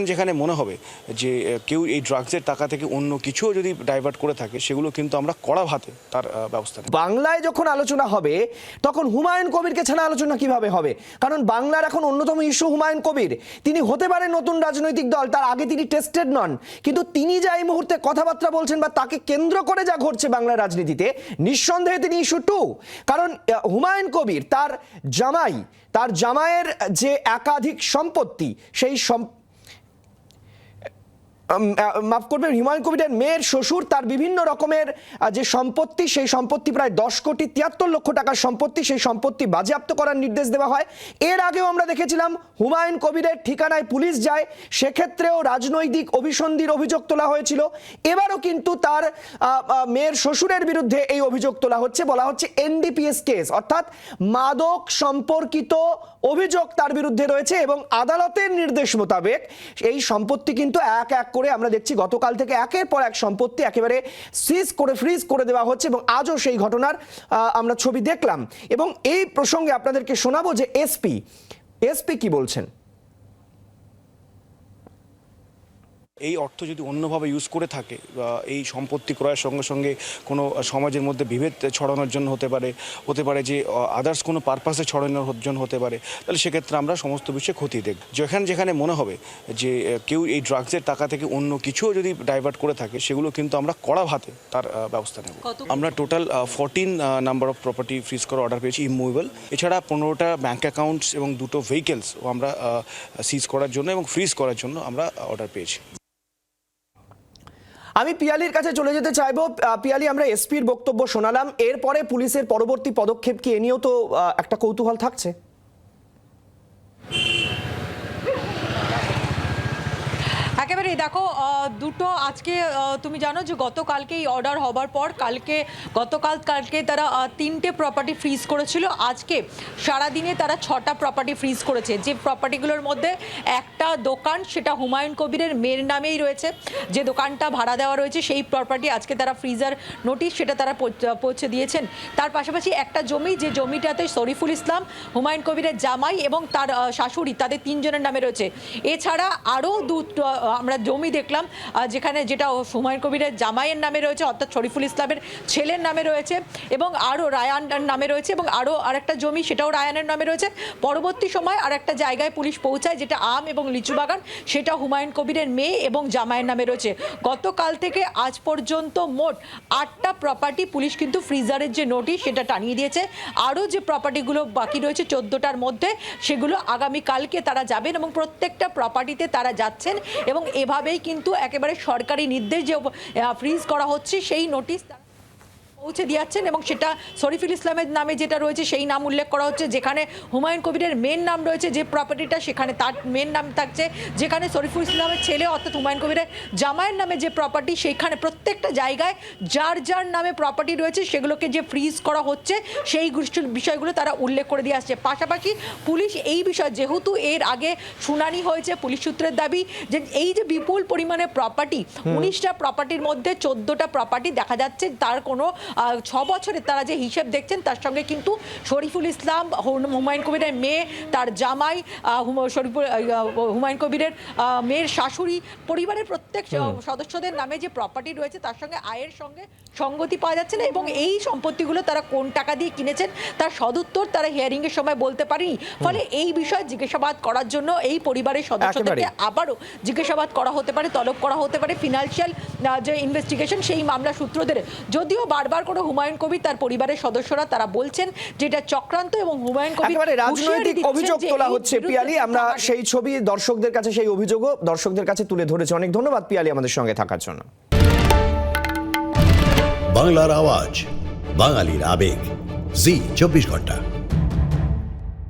যেখানে মনে হবে যে কেউ এই ড্রাগসের টাকা থেকে অন্য কিছুও যদি ডাইভার্ট করে থাকে, সেগুলো কিন্তু আমরা কড়া ভাতে তার ব্যবস্থা নেব। বাংলায় যখন আলোচনা হবে তখন হুমায়ুন কবিরকে ছাড়া আলোচনা কিভাবে হবে? কারণ বাংলার এখন অন্যতম ইস্যু হুমায়ুন কবির। তিনি হতে পারেন নতুন রাজনৈতিক দল, তার আগে তিনি টেস্টেড নন, কিন্তু তিনি যা এই মুহূর্তে কথাবার্তা বলছেন বা তাকে কেন্দ্র করে যা ঘটছে বাংলার রাজনীতিতে, নিঃসন্দেহে তিনি ইস্যু টু। কারণ হুমায়ুন কবির তার জামাইয়ের যে একাধিক সম্পত্তি, সেই মাফ করবেন, হুমায়ুন কবিরের মেয়ের শ্বশুর তার বিভিন্ন রকমের যে সম্পত্তি, সেই সম্পত্তি প্রায় 10,73,00,000 টাকার সম্পত্তি, সেই সম্পত্তি বাজেয়াপ্ত করার নির্দেশ দেওয়া হয়। এর আগেও আমরা দেখেছিলাম হুমায়ুন কবিরের ঠিকানায় পুলিশ যায়, সেক্ষেত্রেও রাজনৈতিক অভিসন্ধির অভিযোগ তোলা হয়েছিল। এবারও কিন্তু তার মেয়ের শ্বশুরের বিরুদ্ধে এই অভিযোগ তোলা হচ্ছে, বলা হচ্ছে এনডিপিএস কেস, অর্থাৎ মাদক সম্পর্কিত অভিযোগ তার বিরুদ্ধে রয়েছে এবং আদালতের নির্দেশ মোতাবেক এই সম্পত্তি কিন্তু এক এক করে আমরা দেখছি গতকাল থেকে একের পর এক সম্পত্তি একেবারে ফ্রিজ করে দেওয়া হচ্ছে এবং আজও সেই ঘটনার আমরা ছবি দেখলাম। এবং এই প্রসঙ্গে আপনাদেরকে শোনাবো যে এসপি কি বলছেন। এই অর্থ যদি অন্যভাবে ইউজ করে থাকে, এই সম্পত্তি ক্রয়ের সঙ্গে সঙ্গে কোনো সমাজের মধ্যে বিভেদ ছড়ানোর জন্য হতে পারে যে আদার্স কোনো পারপাসে ছড়ানোর জন্য হতে পারে, তাহলে সেক্ষেত্রে আমরা সমস্ত বিষয়ে খতিয়ে দেখব। যেখানে মনে হবে যে কেউ এই ড্রাগসের টাকা থেকে অন্য কিছুও যদি ডাইভার্ট করে থাকে, সেগুলো কিন্তু আমরা কড়া ভাতে তার ব্যবস্থা নেব। আমরা total 14 number of property fridge করার অর্ডার পেয়েছি ইমুভেবল। এছাড়া 15টা ব্যাঙ্ক অ্যাকাউন্টস এবং 2টো ভেহিকেলসও আমরা সিজ করার জন্য এবং ফ্রিজ করার জন্য আমরা অর্ডার পেয়েছি। আমি পিয়ালির কাছে চলে যেতে চাইবো। পিয়ালি, আমরা এসপির বক্তব্য শোনালাম, এরপরে পুলিশের পরবর্তী পদক্ষেপ কি, এ নিয়েও তো একটা কৌতূহল থাকছে। একেবারেই দেখো, দুটো আজকে তুমি জানো যে গতকালকেই অর্ডার হবার পর কালকে তারা 3টে প্রপার্টি ফ্রিজ করেছিল। আজকে সারাদিনে তারা 6টা প্রপার্টি ফ্রিজ করেছে। যে প্রপার্টিগুলোর মধ্যে একটা দোকান, সেটা হুমায়ুন কবিরের মেয়ের নামেই রয়েছে, যে দোকানটা ভাড়া দেওয়া রয়েছে সেই প্রপার্টি আজকে তারা ফ্রিজার নোটিশ সেটা তারা পৌঁছে দিয়েছেন। তার পাশাপাশি একটা জমি, যে জমিটাতে শরীফুল ইসলাম হুমায়ুন কবিরের জামাই এবং তার শাশুড়ি, তাদের 3 জনের নামে রয়েছে। এছাড়া আরও আমরা জমি দেখলাম যেটা হুমায়ুন কবিরের জামাইয়ের নামে রয়েছে, অর্থাৎ শরীফুল ইসলামের ছেলের নামে রয়েছে, এবং আরও রায়ানের নামে রয়েছে, এবং আরও আরেকটা জমি সেটাও রায়ানের নামে রয়েছে। পরবর্তী সময় আরেকটা জায়গায় পুলিশ পৌঁছায়, যেটা আম এবং লিচু বাগান, সেটা হুমায়ুন কবিরের মেয়ে এবং জামাইয়ের নামে রয়েছে। গতকাল থেকে আজ পর্যন্ত মোট 8টা প্রপার্টি পুলিশ কিন্তু ফ্রিজারের যে নোটিশ সেটা টানিয়ে দিয়েছে। আরও যে প্রপার্টিগুলো বাকি রয়েছে 14টার মধ্যে, সেগুলো আগামীকালকে তারা যাবেন এবং প্রত্যেকটা প্রপার্টিতে তারা যাচ্ছেন এবং এভাবেই কিন্তু একেবারে সরকারি নির্দেশ যে ফ্রিজ করা হচ্ছে সেই নোটিশ পৌঁছে দিয়েছেন। এবং সেটা শরীফুল ইসলামের নামে যেটা রয়েছে সেই নাম উল্লেখ করা হচ্ছে, যেখানে হুমায়ুন কবিরের মেন নাম রয়েছে যে প্রপার্টিটা, সেখানে তার মেন নাম থাকছে, যেখানে শরীফুল ইসলামের ছেলে অর্থাৎ হুমায়ুন কবিরের জামাইয়ের নামে যে প্রপার্টি, সেইখানে প্রত্যেকটা জায়গায় যার নামে প্রপার্টি রয়েছে সেগুলোকে যে ফ্রিজ করা হচ্ছে সেই বিষয়গুলো তারা উল্লেখ করে দিয়ে আসছে। পাশাপাশি পুলিশ এই বিষয়, যেহেতু এর আগে শুনানি হয়েছে, পুলিশ সূত্রের দাবি যে এই যে বিপুল পরিমাণে প্রপার্টি, 19টা প্রপার্টির মধ্যে 14টা প্রপার্টি দেখা যাচ্ছে তার কোনো 6 বছরে তারা যে হিসেব দেখছেন তার সঙ্গে কিন্তু শরীফুল ইসলাম, হুমায়ুন কবিরের মেয়ে, তার জামাই, হুমায়ুন কবিরের মেয়ের শাশুড়ি, পরিবারের প্রত্যেক সদস্যদের নামে যে প্রপার্টি রয়েছে তার সঙ্গে আয়ের সঙ্গে সঙ্গতি পাওয়া যাচ্ছে না। এবং এই সম্পত্তিগুলো তারা কোন টাকা দিয়ে কিনেছেন তার সদুত্তর তারা হিয়ারিংয়ের সময় বলতে পারেনি। ফলে এই বিষয়ে জিজ্ঞাসাবাদ করার জন্য এই পরিবারের সদস্যদেরকে আবারও জিজ্ঞাসাবাদ করা হতে পারে, তলব করা হতে পারে ফিনান্সিয়াল যে ইনভেস্টিগেশন সেই মামলা সূত্রদের। যদিও বারবার করে হুমায়ুন কবির তার পরিবারের সদস্যরা তারা বলছেন যে এটা চক্রান্ত এবং হুমায়ুন কবির রাজনৈতিক অভিযোগ তোলা হচ্ছে। পিয়ালি, আমরা সেই ছবি দর্শকদের কাছে, সেই অভিযোগও দর্শকদের কাছে তুলে ধরেছি। অনেক ধন্যবাদ পিয়ালি আমাদের সঙ্গে থাকার জন্য। বাংলার আওয়াজ, বাঙালির আবেগ, জি 24 ঘন্টা।